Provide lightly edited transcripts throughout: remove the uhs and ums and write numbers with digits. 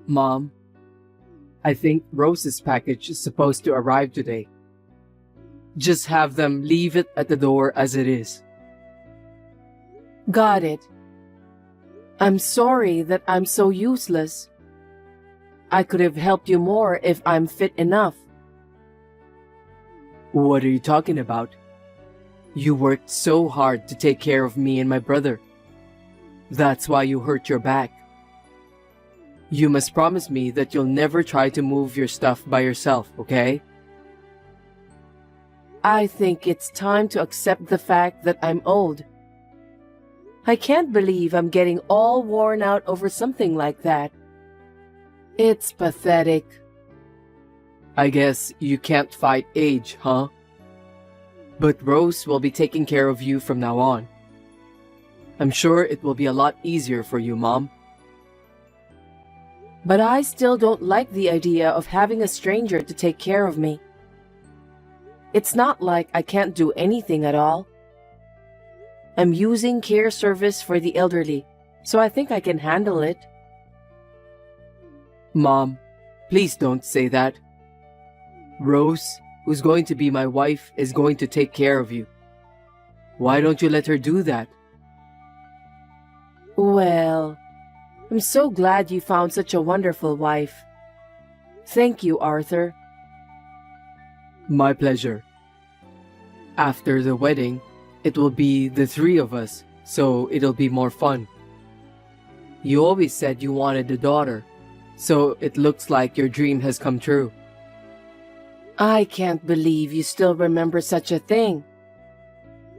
Mom, I think Rose's package is supposed to arrive today. Just have them leave it at the door as it is. Got it. I'm sorry that I'm so useless. I could have helped you more if I'm fit enough. What are you talking about? You worked so hard to take care of me and my brother. That's why you hurt your back. You must promise me that you'll never try to move your stuff by yourself, okay? I think it's time to accept the fact that I'm old. I can't believe I'm getting all worn out over something like that. It's pathetic. I guess you can't fight age, huh? But Rose will be taking care of you from now on. I'm sure it will be a lot easier for you, Mom. But I still don't like the idea of having a stranger to take care of me. It's not like I can't do anything at all. I'm using care service for the elderly, so I think I can handle it. Mom, please don't say that. Rose, who's going to be my wife, is going to take care of you. Why don't you let her do that? Well, I'm so glad you found such a wonderful wife. Thank you, Arthur. My pleasure. After the wedding, it will be the three of us, so it'll be more fun. You always said you wanted a daughter, so it looks like your dream has come true. I can't believe you still remember such a thing.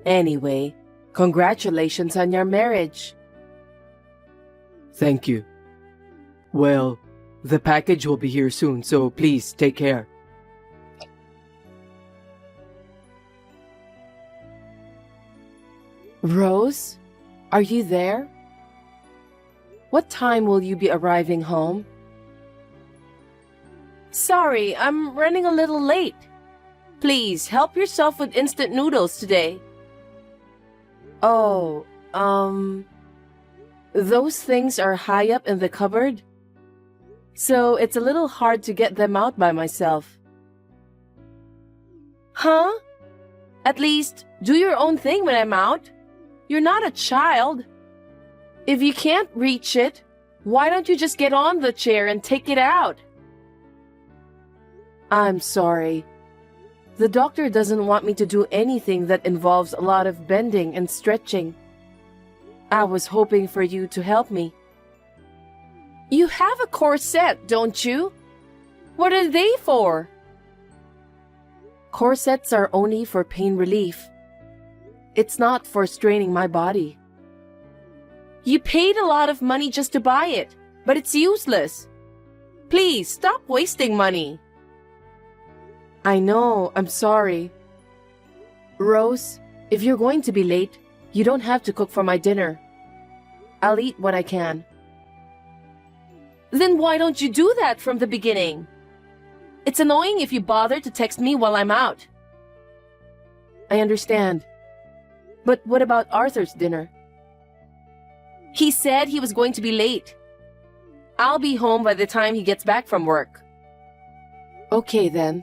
Anyway, congratulations on your marriage. Thank you. Well, the package will be here soon, so please take care. Rose, are you there? What time will you be arriving home? Sorry, I'm running a little late. Please help yourself with instant noodles today. Oh, those things are high up in the cupboard, so it's a little hard to get them out by myself. Huh? At least, do your own thing when I'm out. You're not a child. If you can't reach it, why don't you just get on the chair and take it out? I'm sorry. The doctor doesn't want me to do anything that involves a lot of bending and stretching. I was hoping for you to help me. You have a corset, don't you? What are they for? Corsets are only for pain relief. It's not for straining my body. You paid a lot of money just to buy it, but it's useless. Please, stop wasting money. I know, I'm sorry. Rose, if you're going to be late, you don't have to cook for my dinner. I'll eat what I can. Then why don't you do that from the beginning? It's annoying if you bother to text me while I'm out. I understand. But what about Arthur's dinner? He said he was going to be late. I'll be home by the time he gets back from work. Okay then.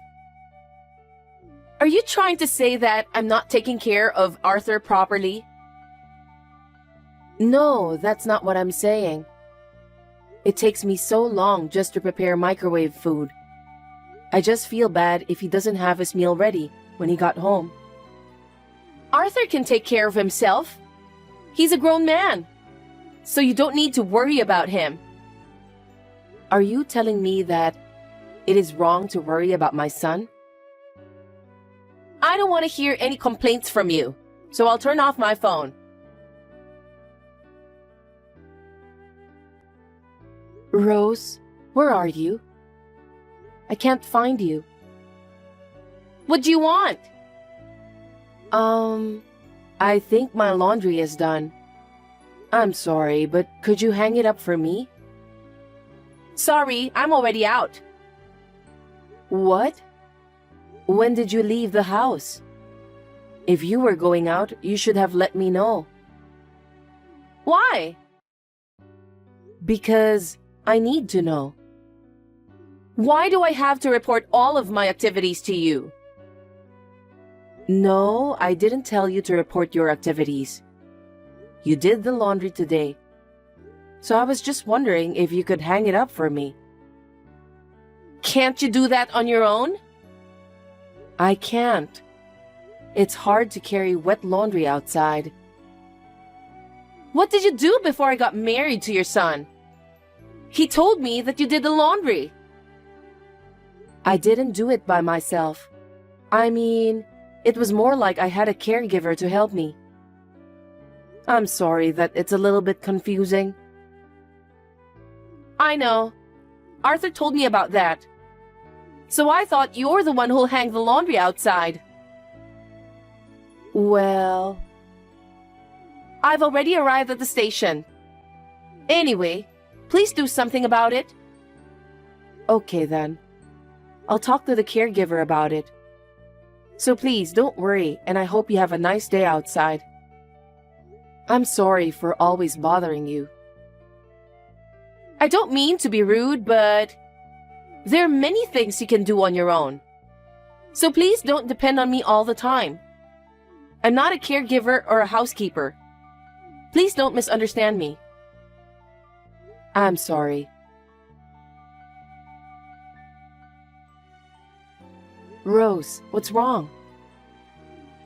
Are you trying to say that I'm not taking care of Arthur properly? No, that's not what I'm saying. It takes me so long just to prepare microwave food. I just feel bad if he doesn't have his meal ready when he got home. Arthur can take care of himself. He's a grown man, so you don't need to worry about him. Are you telling me that it is wrong to worry about my son? I don't want to hear any complaints from you, so I'll turn off my phone. Rose, where are you? I can't find you. What do you want? I think my laundry is done. I'm sorry, but could you hang it up for me? Sorry, I'm already out. What? When did you leave the house? If you were going out, you should have let me know. Why? Because I need to know. Why do I have to report all of my activities to you? No, I didn't tell you to report your activities. You did the laundry today. So I was just wondering if you could hang it up for me. Can't you do that on your own? I can't. It's hard to carry wet laundry outside. What did you do before I got married to your son? He told me that you did the laundry. I didn't do it by myself. I mean, it was more like I had a caregiver to help me. I'm sorry that it's a little bit confusing. I know. Arthur told me about that. So I thought you're the one who'll hang the laundry outside. Well, I've already arrived at the station. Anyway, please do something about it. Okay then. I'll talk to the caregiver about it. So please don't worry, and I hope you have a nice day outside. I'm sorry for always bothering you. I don't mean to be rude, but there are many things you can do on your own. So please don't depend on me all the time. I'm not a caregiver or a housekeeper. Please don't misunderstand me. I'm sorry. Rose, what's wrong?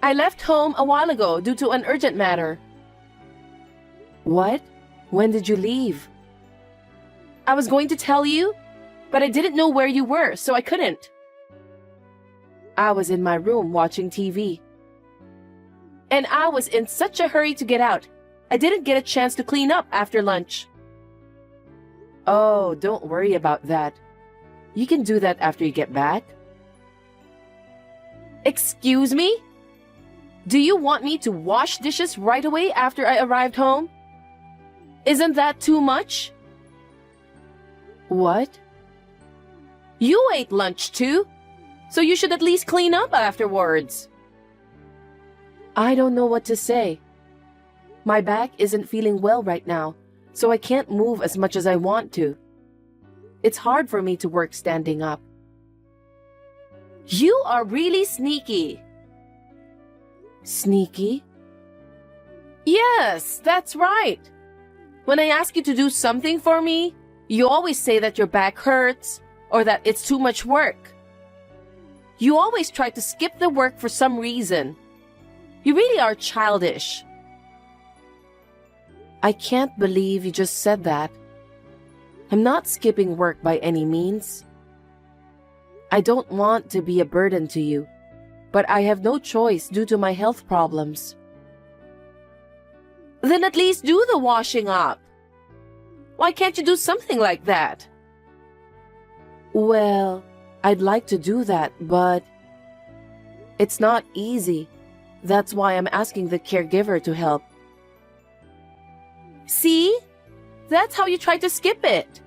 I left home a while ago due to an urgent matter. What? When did you leave? I was going to tell you, but I didn't know where you were, so I couldn't. I was in my room watching TV. And I was in such a hurry to get out, I didn't get a chance to clean up after lunch. Oh, don't worry about that. You can do that after you get back. Excuse me? Do you want me to wash dishes right away after I arrived home? Isn't that too much? What? You ate lunch too, so you should at least clean up afterwards. I don't know what to say. My back isn't feeling well right now, so I can't move as much as I want to. It's hard for me to work standing up. You are really sneaky. Sneaky? Yes, that's right. When I ask you to do something for me, you always say that your back hurts or that it's too much work. You always try to skip the work for some reason. You really are childish. I can't believe you just said that. I'm not skipping work by any means. I don't want to be a burden to you, but I have no choice due to my health problems. Then at least do the washing up. Why can't you do something like that? Well, I'd like to do that, but it's not easy. That's why I'm asking the caregiver to help. See? That's how you try to skip it.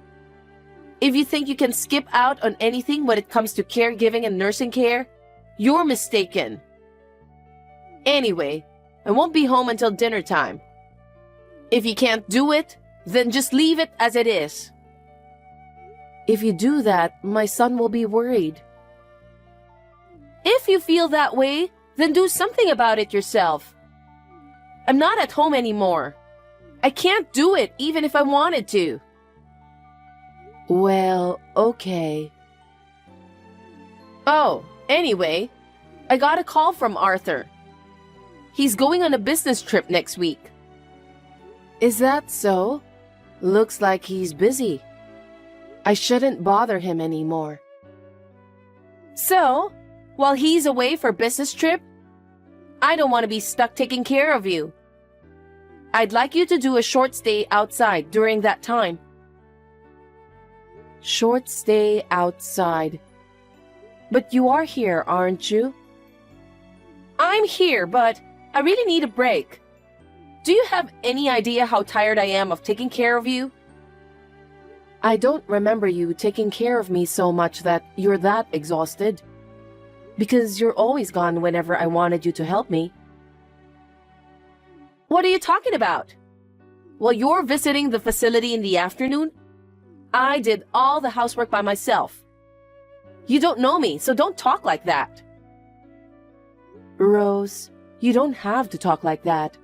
If you think you can skip out on anything when it comes to caregiving and nursing care, you're mistaken. Anyway, I won't be home until dinner time. If you can't do it, then just leave it as it is. If you do that, my son will be worried. If you feel that way, then do something about it yourself. I'm not at home anymore. I can't do it even if I wanted to. Well, okay. Oh, anyway, I got a call from Arthur. He's going on a business trip next week. Is that so? Looks like he's busy. I shouldn't bother him anymore. So, while he's away for business trip, I don't want to be stuck taking care of you. I'd like you to do a short stay outside during that time. Short stay outside. But you are here, aren't you? I'm here, but I really need a break. Do you have any idea how tired I am of taking care of you? I don't remember you taking care of me so much that you're that exhausted. Because you're always gone whenever I wanted you to help me. What are you talking about? While you're visiting the facility in the afternoon, I did all the housework by myself. You don't know me, so don't talk like that. Rose, you don't have to talk like that.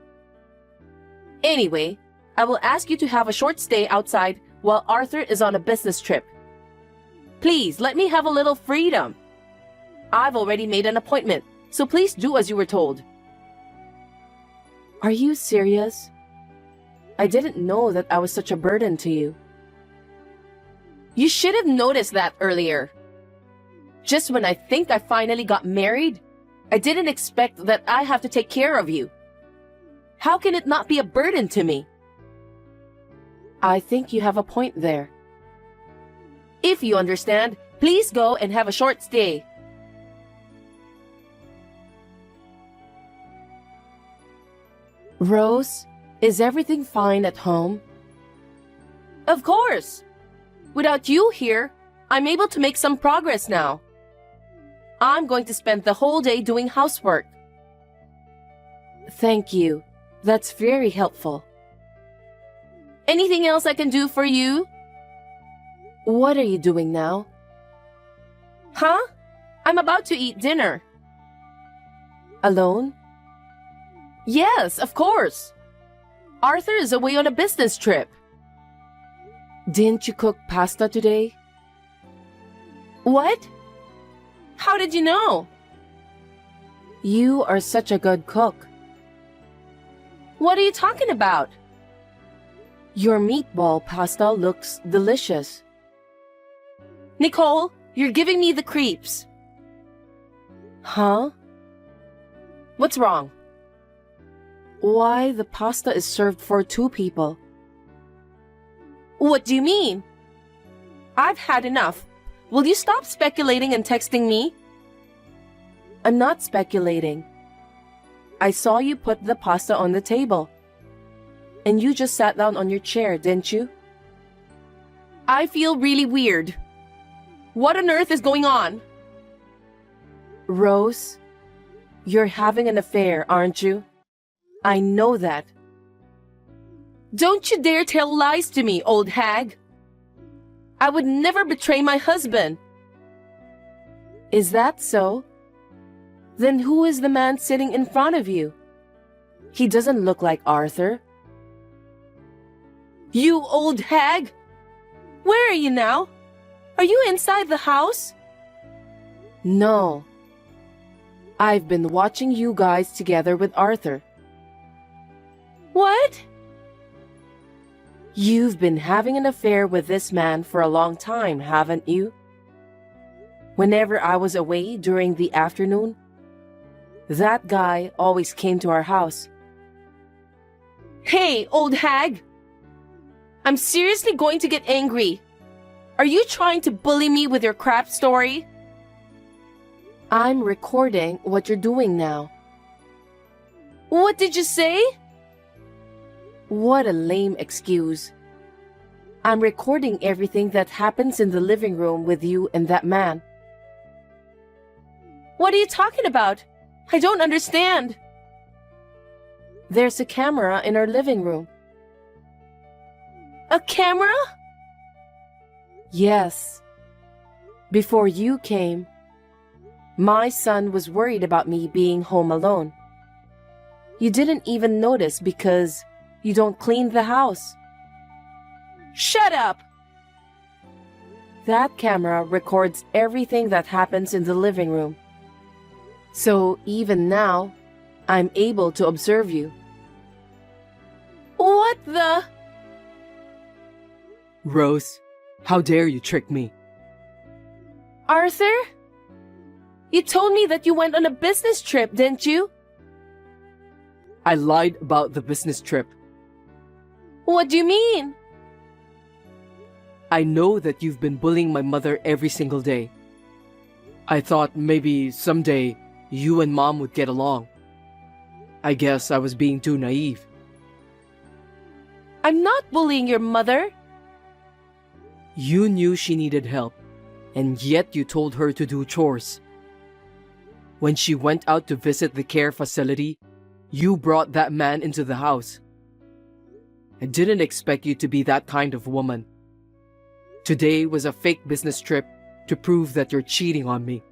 Anyway, I will ask you to have a short stay outside while Arthur is on a business trip. Please, let me have a little freedom. I've already made an appointment, so please do as you were told. Are you serious? I didn't know that I was such a burden to you. You should have noticed that earlier. Just when I think I finally got married, I didn't expect that I have to take care of you. How can it not be a burden to me? I think you have a point there. If you understand, please go and have a short stay. Rose, is everything fine at home? Of course. Without you here, I'm able to make some progress now. I'm going to spend the whole day doing housework. Thank you. That's very helpful. Anything else I can do for you? What are you doing now? Huh? I'm about to eat dinner. Alone? Yes, of course. Arthur is away on a business trip. Didn't you cook pasta today? What? How did you know? You are such a good cook. What are you talking about? Your meatball pasta looks delicious. Nicole, you're giving me the creeps. Huh? What's wrong? Why the pasta is served for 2 people? What do you mean? I've had enough. Will you stop speculating and texting me? I'm not speculating. I saw you put the pasta on the table. And you just sat down on your chair, didn't you? I feel really weird. What on earth is going on? Rose, you're having an affair, aren't you? I know that. Don't you dare tell lies to me, old hag. I would never betray my husband. Is that so? Then who is the man sitting in front of you? He doesn't look like Arthur. You old hag! Where are you now? Are you inside the house? No. I've been watching you guys together with Arthur. What? You've been having an affair with this man for a long time, haven't you? Whenever I was away during the afternoon, that guy always came to our house. Hey, old hag! I'm seriously going to get angry. Are you trying to bully me with your crap story? I'm recording what you're doing now. What did you say? What a lame excuse. I'm recording everything that happens in the living room with you and that man. What are you talking about? I don't understand. There's a camera in our living room. A camera? Yes. Before you came, my son was worried about me being home alone. You didn't even notice because you don't clean the house. Shut up! That camera records everything that happens in the living room. So even now, I'm able to observe you. What the? Rose, how dare you trick me? Arthur? You told me that you went on a business trip, didn't you? I lied about the business trip. What do you mean? I know that you've been bullying my mother every single day. I thought maybe someday you and Mom would get along. I guess I was being too naive. I'm not bullying your mother. You knew she needed help, and yet you told her to do chores. When she went out to visit the care facility, you brought that man into the house. I didn't expect you to be that kind of woman. Today was a fake business trip, to prove that you're cheating on me.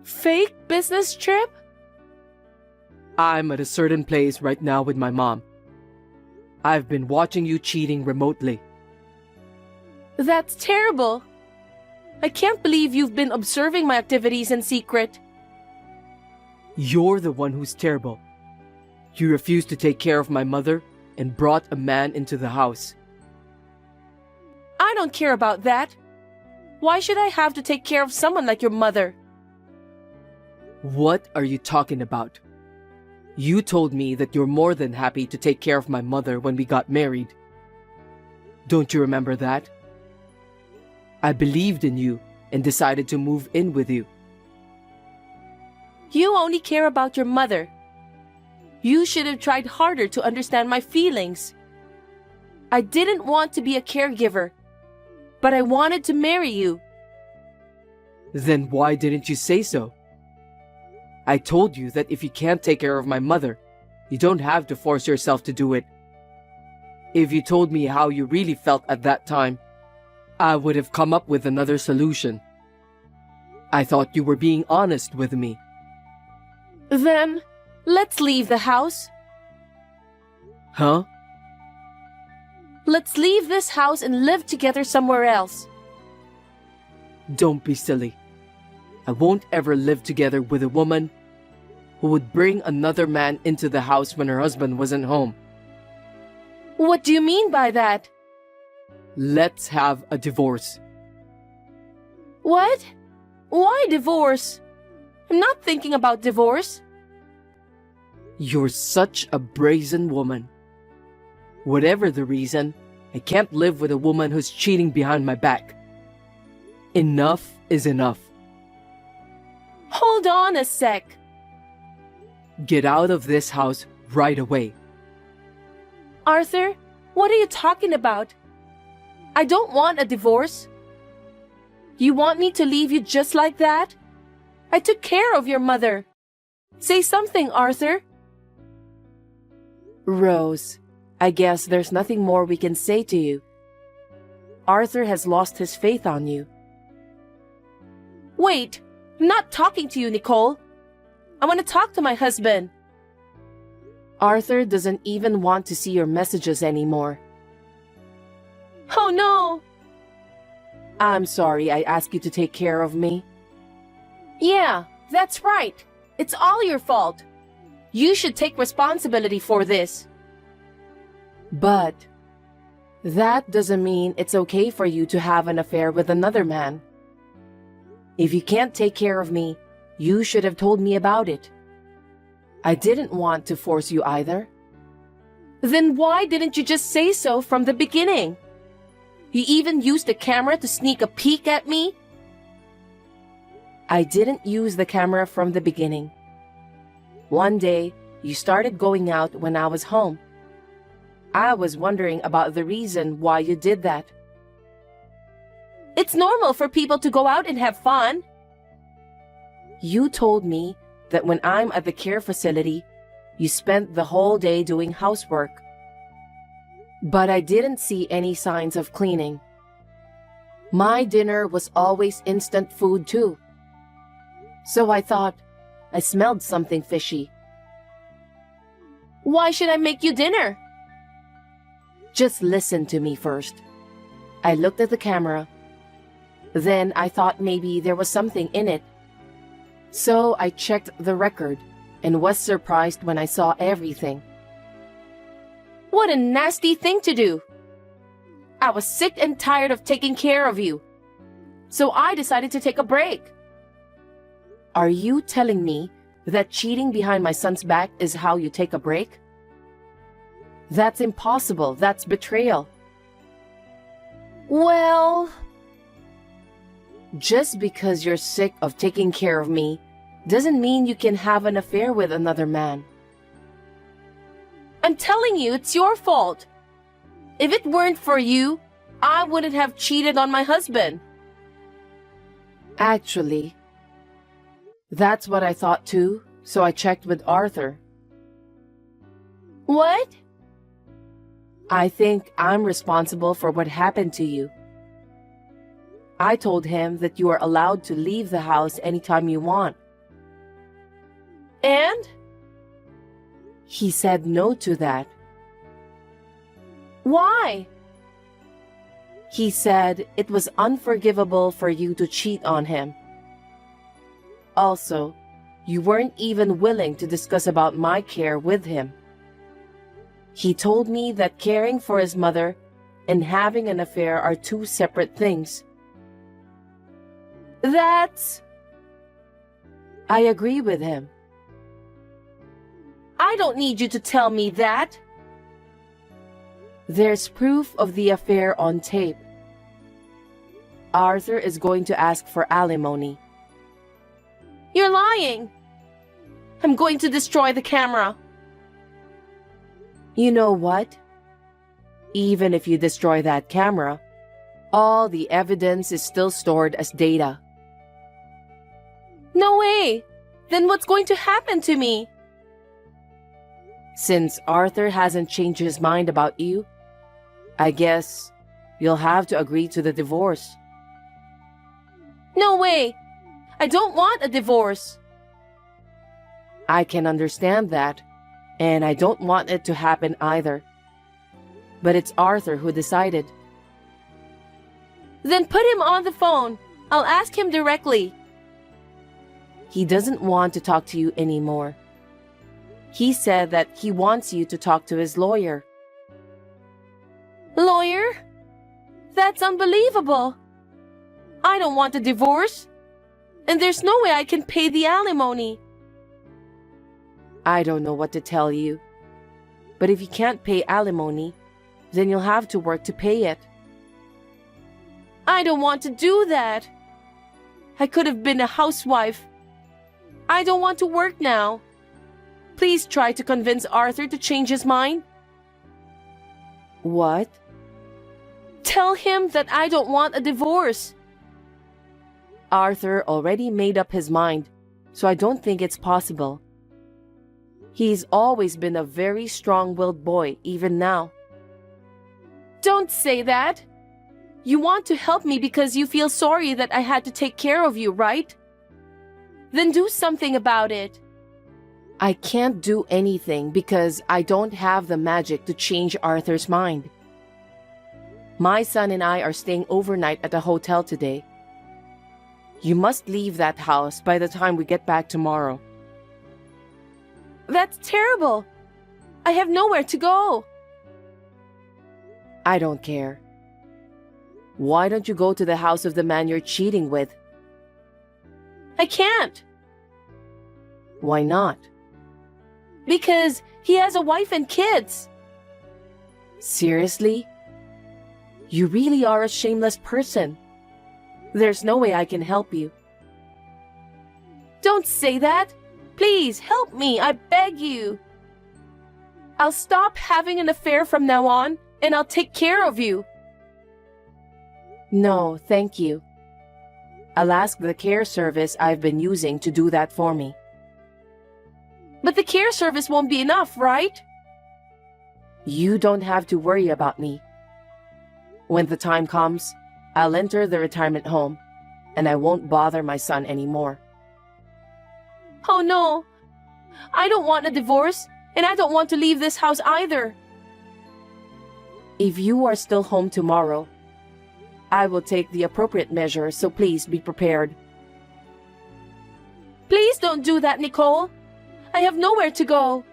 Fake business trip? I'm at a certain place right now with my mom. I've been watching you cheating remotely. That's terrible. I can't believe you've been observing my activities in secret. You're the one who's terrible. You refused to take care of my mother and brought a man into the house. I don't care about that. Why should I have to take care of someone like your mother? What are you talking about? You told me that you're more than happy to take care of my mother when we got married. Don't you remember that? I believed in you and decided to move in with you. You only care about your mother. You should have tried harder to understand my feelings. I didn't want to be a caregiver, but I wanted to marry you. Then why didn't you say so? I told you that if you can't take care of my mother, you don't have to force yourself to do it. If you told me how you really felt at that time, I would have come up with another solution. I thought you were being honest with me. Then, let's leave the house. Huh? Let's leave this house and live together somewhere else. Don't be silly. I won't ever live together with a woman who would bring another man into the house when her husband wasn't home. What do you mean by that? Let's have a divorce. What? Why divorce? I'm not thinking about divorce. You're such a brazen woman. Whatever the reason, I can't live with a woman who's cheating behind my back. Enough is enough. Hold on a sec. Get out of this house right away. Arthur, what are you talking about? I don't want a divorce. You want me to leave you just like that? I took care of your mother. Say something, Arthur. Rose, I guess there's nothing more we can say to you. Arthur has lost his faith on you. Wait, I'm not talking to you, Nicole. I want to talk to my husband. Arthur doesn't even want to see your messages anymore. Oh no! I'm sorry I asked you to take care of me. Yeah, that's right. It's all your fault. You should take responsibility for this. But that doesn't mean it's okay for you to have an affair with another man. If you can't take care of me, you should have told me about it. I didn't want to force you either. Then why didn't you just say so from the beginning? You even used the camera to sneak a peek at me? I didn't use the camera from the beginning. One day, you started going out when I was home. I was wondering about the reason why you did that. It's normal for people to go out and have fun. You told me that when I'm at the care facility, you spent the whole day doing housework. But I didn't see any signs of cleaning. My dinner was always instant food too. So I thought I smelled something fishy. Why should I make you dinner? Just listen to me first. I looked at the camera. Then I thought maybe there was something in it. So I checked the record and was surprised when I saw everything. What a nasty thing to do! I was sick and tired of taking care of you. So I decided to take a break. Are you telling me that cheating behind my son's back is how you take a break? That's impossible. That's betrayal. Well, just because you're sick of taking care of me doesn't mean you can have an affair with another man. I'm telling you, it's your fault. If it weren't for you, I wouldn't have cheated on my husband. Actually, that's what I thought too, so I checked with Arthur. What? I think I'm responsible for what happened to you. I told him that you are allowed to leave the house anytime you want. And? He said no to that. Why? He said it was unforgivable for you to cheat on him. Also, you weren't even willing to discuss about my care with him. He told me that caring for his mother and having an affair are two separate things. That's... I agree with him. I don't need you to tell me that. There's proof of the affair on tape. Arthur is going to ask for alimony. You're lying. I'm going to destroy the camera. You know what? Even if you destroy that camera, all the evidence is still stored as data. No way! Then what's going to happen to me? Since Arthur hasn't changed his mind about you, I guess you'll have to agree to the divorce. No way! I don't want a divorce. I can understand that, and I don't want it to happen either. But it's Arthur who decided. Then put him on the phone. I'll ask him directly. He doesn't want to talk to you anymore. He said that he wants you to talk to his lawyer. Lawyer? That's unbelievable. I don't want a divorce. And there's no way I can pay the alimony. I don't know what to tell you. But if you can't pay alimony, then you'll have to work to pay it. I don't want to do that. I could have been a housewife. I don't want to work now. Please try to convince Arthur to change his mind. What? Tell him that I don't want a divorce. Arthur already made up his mind, so I don't think it's possible. He's always been a very strong-willed boy, even now. Don't say that. You want to help me because you feel sorry that I had to take care of you, right? Then do something about it. I can't do anything because I don't have the magic to change Arthur's mind. My son and I are staying overnight at a hotel today. You must leave that house by the time we get back tomorrow. That's terrible. I have nowhere to go. I don't care. Why don't you go to the house of the man you're cheating with? I can't. Why not? Because he has a wife and kids. Seriously? You really are a shameless person. There's no way I can help you. Don't say that. Please help me, I beg you. I'll stop having an affair from now on, and I'll take care of you. No, thank you. I'll ask the care service I've been using to do that for me. But the care service won't be enough, right? You don't have to worry about me. When the time comes, I'll enter the retirement home, and I won't bother my son anymore. Oh no! I don't want a divorce, and I don't want to leave this house either. If you are still home tomorrow, I will take the appropriate measures, so please be prepared. Please don't do that, Nicole. I have nowhere to go.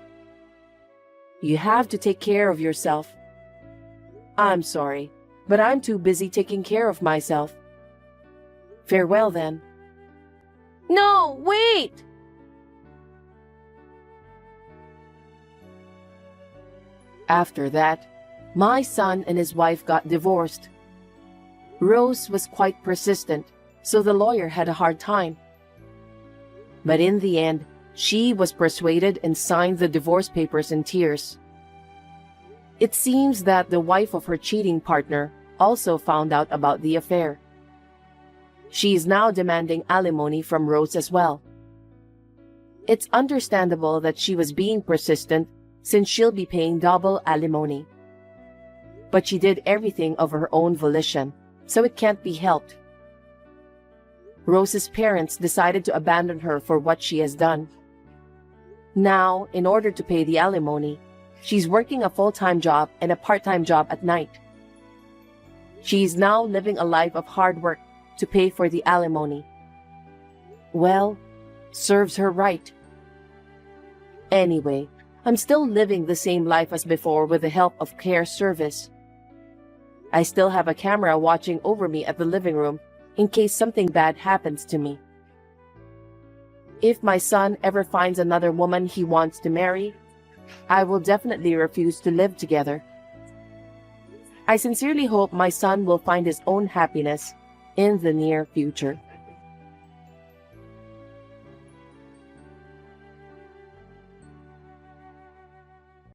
You have to take care of yourself. I'm sorry, but I'm too busy taking care of myself. Farewell, then. No, wait! After that, my son and his wife got divorced. Rose was quite persistent, so the lawyer had a hard time. But in the end, she was persuaded and signed the divorce papers in tears. It seems that the wife of her cheating partner also found out about the affair. She is now demanding alimony from Rose as well. It's understandable that she was being persistent since she'll be paying double alimony. But she did everything of her own volition, so it can't be helped. Rose's parents decided to abandon her for what she has done. Now, in order to pay the alimony, she's working a full-time job and a part-time job at night. She's now living a life of hard work to pay for the alimony. Well, serves her right. Anyway, I'm still living the same life as before with the help of care service. I still have a camera watching over me at the living room in case something bad happens to me. If my son ever finds another woman he wants to marry, I will definitely refuse to live together. I sincerely hope my son will find his own happiness in the near future.